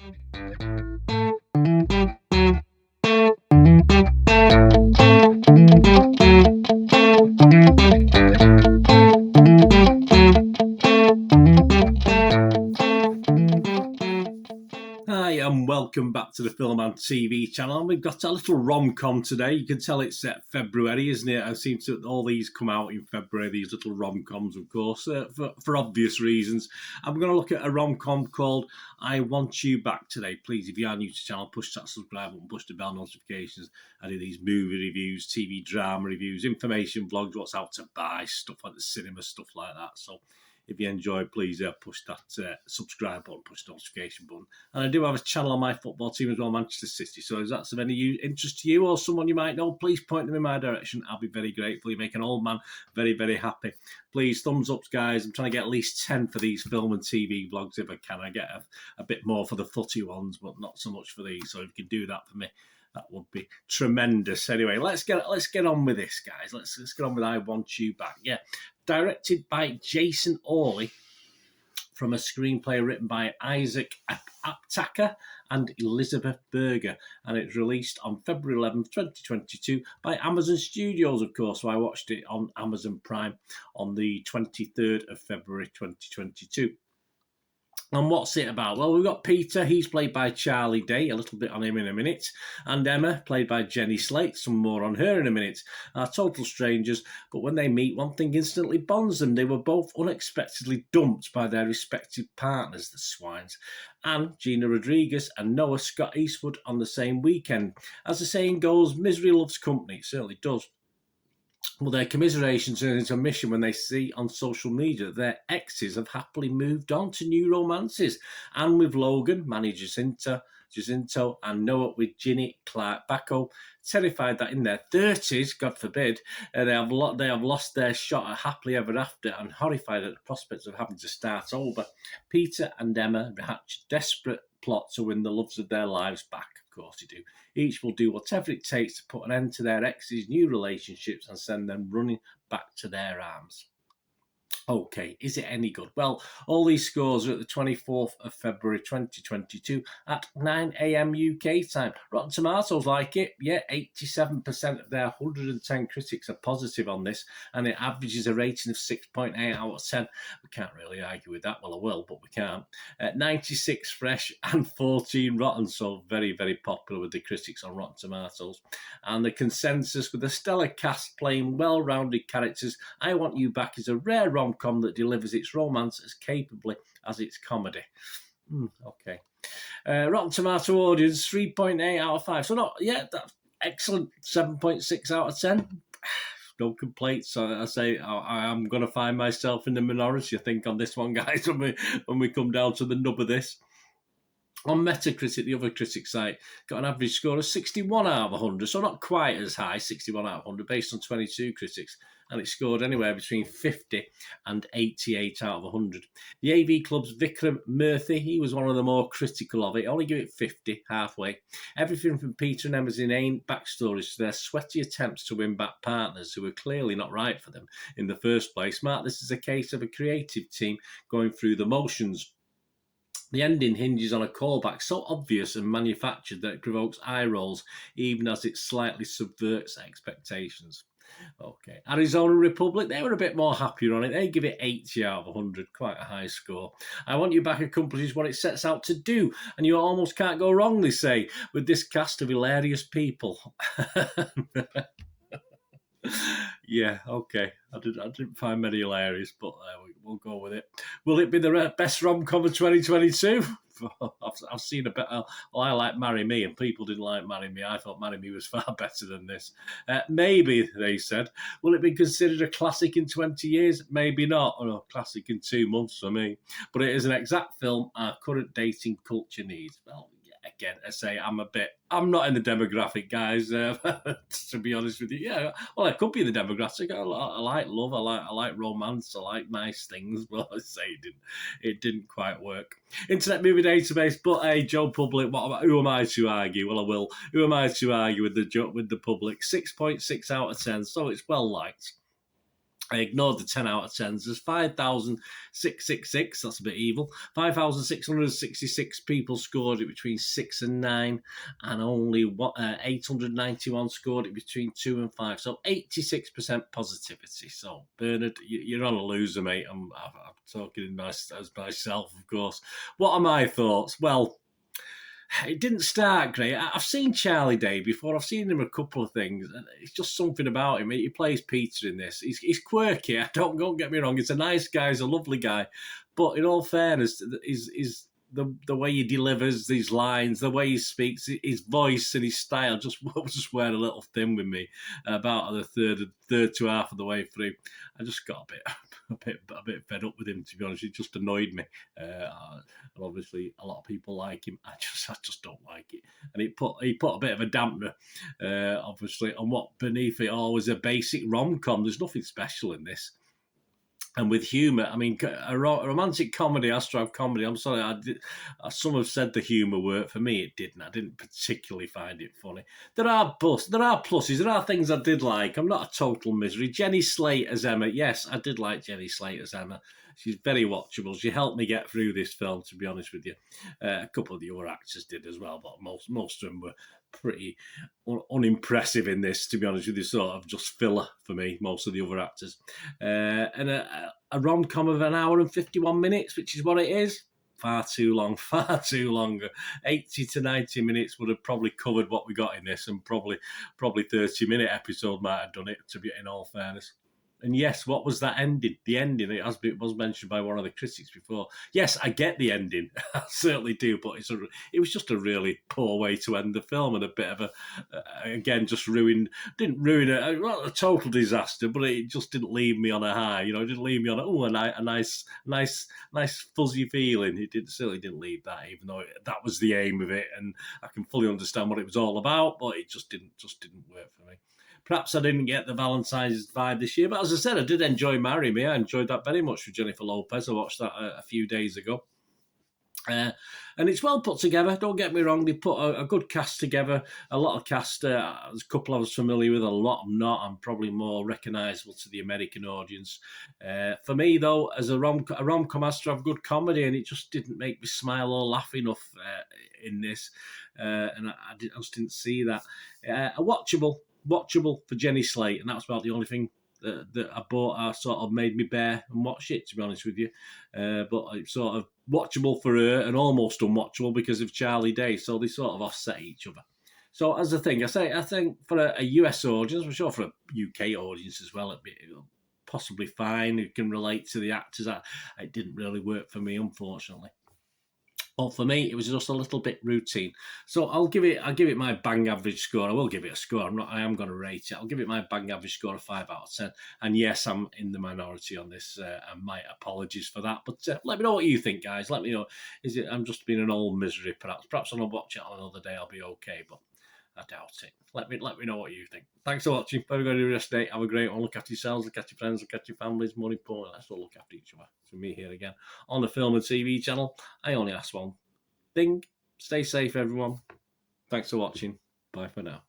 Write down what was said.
Hi and welcome back to the Film and TV channel. And we've got a little rom-com today. You can tell it's February, isn't it? I seem to all these come out in February, these little rom-coms, of course, for obvious reasons. I'm going to look at a rom-com called I Want You Back today. Please, if you are new to the channel, push that subscribe button, push the bell notifications. I do these movie reviews, TV drama reviews, information vlogs, what's out to buy, stuff like the cinema, stuff like that. So if you enjoy, please push that subscribe button, push the notification button. And I do have a channel on my football team as well, Manchester City. So if that's of any interest to you or someone you might know, please point them in my direction. I'll be very grateful. You make an old man very, very happy. Please, thumbs up, guys. I'm trying to get at least 10 for these film and TV vlogs if I can. I get a bit more for the footy ones, but not so much for these. So if you can do that for me, that would be tremendous. Anyway, let's get on with this, guys. Let's get on with I Want You Back. Yeah, directed by Jason Orley from a screenplay written by Isaac Aptaka and Elizabeth Berger, and it's released on February 11th, 2022 by Amazon Studios, of course. So I watched it on Amazon Prime on the 23rd of February 2022. And what's it about? Well, we've got Peter, he's played by Charlie Day, a little bit on him in a minute, and Emma, played by Jenny Slate, some more on her in a minute. Are total strangers, but when they meet, one thing instantly bonds them. They were both unexpectedly dumped by their respective partners, the swines. Anne, Gina Rodriguez, and Noah Scott Eastwood on the same weekend. As the saying goes, misery loves company. It certainly does. Well, their commiseration turns into a mission when they see on social media that their exes have happily moved on to new romances. Anne with Logan, Manny Jacinto, and Noah with Ginny Clark Bacco, terrified that in their 30s, God forbid, they have lost their shot at happily ever after, and horrified at the prospects of having to start over. Peter and Emma hatch a desperate plot to win the loves of their lives back. Of course they do. Each will do whatever it takes to put an end to their ex's new relationships and send them running back to their arms. Okay, is it any good? Well, all these scores are at the 24th of February 2022 at 9 a.m. UK time. Rotten Tomatoes like it. Yeah, 87% of their 110 critics are positive on this, and it averages a rating of 6.8 out of 10. We can't really argue with that. Well, I will, but we can't. 96 fresh and 14 rotten, so very, very popular with the critics on Rotten Tomatoes. And the consensus, with a stellar cast playing well-rounded characters, I Want You Back is a rare rom-com that delivers its romance as capably as its comedy. Okay. Rotten Tomato audience, 3.8 out of 5. So not, yeah, that's excellent. 7.6 out of 10. No complaints. So I say I'm going to find myself in the minority, I think, on this one, guys, when we come down to the nub of this. On Metacritic, the other critic site, got an average score of 61 out of 100, so not quite as high, 61 out of 100, based on 22 critics, and it scored anywhere between 50 and 88 out of 100. The AV Club's Vikram Murthy, he was one of the more critical of it, only give it 50, halfway. Everything from Peter and Emma's inane backstories to their sweaty attempts to win back partners who were clearly not right for them in the first place mark this is a case of a creative team going through the motions. The ending hinges on a callback so obvious and manufactured that it provokes eye rolls, even as it slightly subverts expectations. Okay, Arizona Republic, they were a bit more happier on it. They give it 80 out of 100, quite a high score. I Want You Back accomplishes what it sets out to do, and you almost can't go wrong, they say, with this cast of hilarious people. Yeah, okay. I didn't find many hilarious, but we'll go with it. Will it be the best rom-com of 2022? I've seen a bit. Well, I like Marry Me, and people didn't like Marry Me. I thought Marry Me was far better than this. Maybe, they said. Will it be considered a classic in 20 years? Maybe not. Or a classic in 2 months for me. But it is an exact film our current dating culture needs. Well, again, I say I'm not in the demographic, guys, to be honest with you. Yeah, well, I could be in the demographic. I like love, I like romance, I like nice things. Well, I say it didn't quite work. Internet Movie Database, but hey, Joe Public, who am I to argue? Well, I will. Who am I to argue with the public? 6.6 out of 10, so it's well liked. I ignored the 10 out of 10s. There's 5,666, that's a bit evil. 5,666 people scored it between 6 and 9, and only 891 scored it between 2 and 5. So 86% positivity. So, Bernard, you're on a loser, mate. I'm talking as myself, of course. What are my thoughts? Well, it didn't start great. I've seen Charlie Day before. I've seen him a couple of things. It's just something about him. He plays Peter in this. He's quirky. Don't get me wrong. He's a nice guy. He's a lovely guy. But in all fairness, is the way he delivers these lines, the way he speaks, his voice and his style just wear a little thin with me. About the third to half of the way through, I just got a bit fed up with him, to be honest. He just annoyed me. And obviously, a lot of people like him. I just don't like it. And he put a bit of a dampener, obviously, on what beneath it all was a basic rom-com. There's nothing special in this. And with humour, I mean, a romantic comedy has to have comedy. I'm sorry, some have said the humour worked. For me, it didn't. I didn't particularly find it funny. There are pluses. There are things I did like. I'm not a total misery. Jenny Slate as Emma. Yes, I did like Jenny Slate as Emma. She's very watchable. She helped me get through this film, to be honest with you. A couple of the other actors did as well, but most of them were pretty unimpressive in this, to be honest with you. Sort of just filler for me, most of the other actors. And a rom-com of an hour and 51 minutes, which is what it is. Far too long, far too long. 80 to 90 minutes would have probably covered what we got in this, and probably 30-minute episode might have done it, to be in all fairness. And yes, what was that ending? The ending, it was mentioned by one of the critics before. Yes, I get the ending. I certainly do, but it was just a really poor way to end the film, and a bit of again, just didn't ruin it. Not a total disaster, but it just didn't leave me on a high. It didn't leave me on a nice fuzzy feeling. Certainly didn't leave that, even though that was the aim of it, and I can fully understand what it was all about, but it just didn't work for me. Perhaps I didn't get the Valentine's vibe this year, but as I said, I did enjoy Marry Me. I enjoyed that very much with Jennifer Lopez. I watched that a few days ago. And it's well put together, don't get me wrong. They put a good cast together, a lot of cast. There's a couple I was familiar with, a lot I'm not. I'm probably more recognisable to the American audience. For me, though, as a rom-com has to have good comedy, and it just didn't make me smile or laugh enough in this. And I just didn't see that. Watchable for Jenny Slate, and that's about the only thing that I bought. Sort of made me bear and watch it, to be honest with you. But it's sort of watchable for her and almost unwatchable because of Charlie Day. So they sort of offset each other. So as a thing, I think for a US audience, I'm sure for a UK audience as well, it'd be possibly fine. Who can relate to the actors. It didn't really work for me, unfortunately. But for me, it was just a little bit routine. So I'll give it my bang average score. I will give it a score. I am going to rate it. I'll give it my bang average score of 5 out of 10. And yes, I'm in the minority on this. And my apologies for that. But let me know what you think, guys. Let me know. I'm just being an old misery, perhaps? Perhaps I'll watch it on another day. I'll be okay. But I doubt it. Let me know what you think. Thanks for watching. Have a good rest of the day. Have a great one. Look after yourselves. Look after your friends. Look after your families. More important, let's all look after each other. So me here again on the Film and TV channel. I only ask one thing. Stay safe, everyone. Thanks for watching. Bye for now.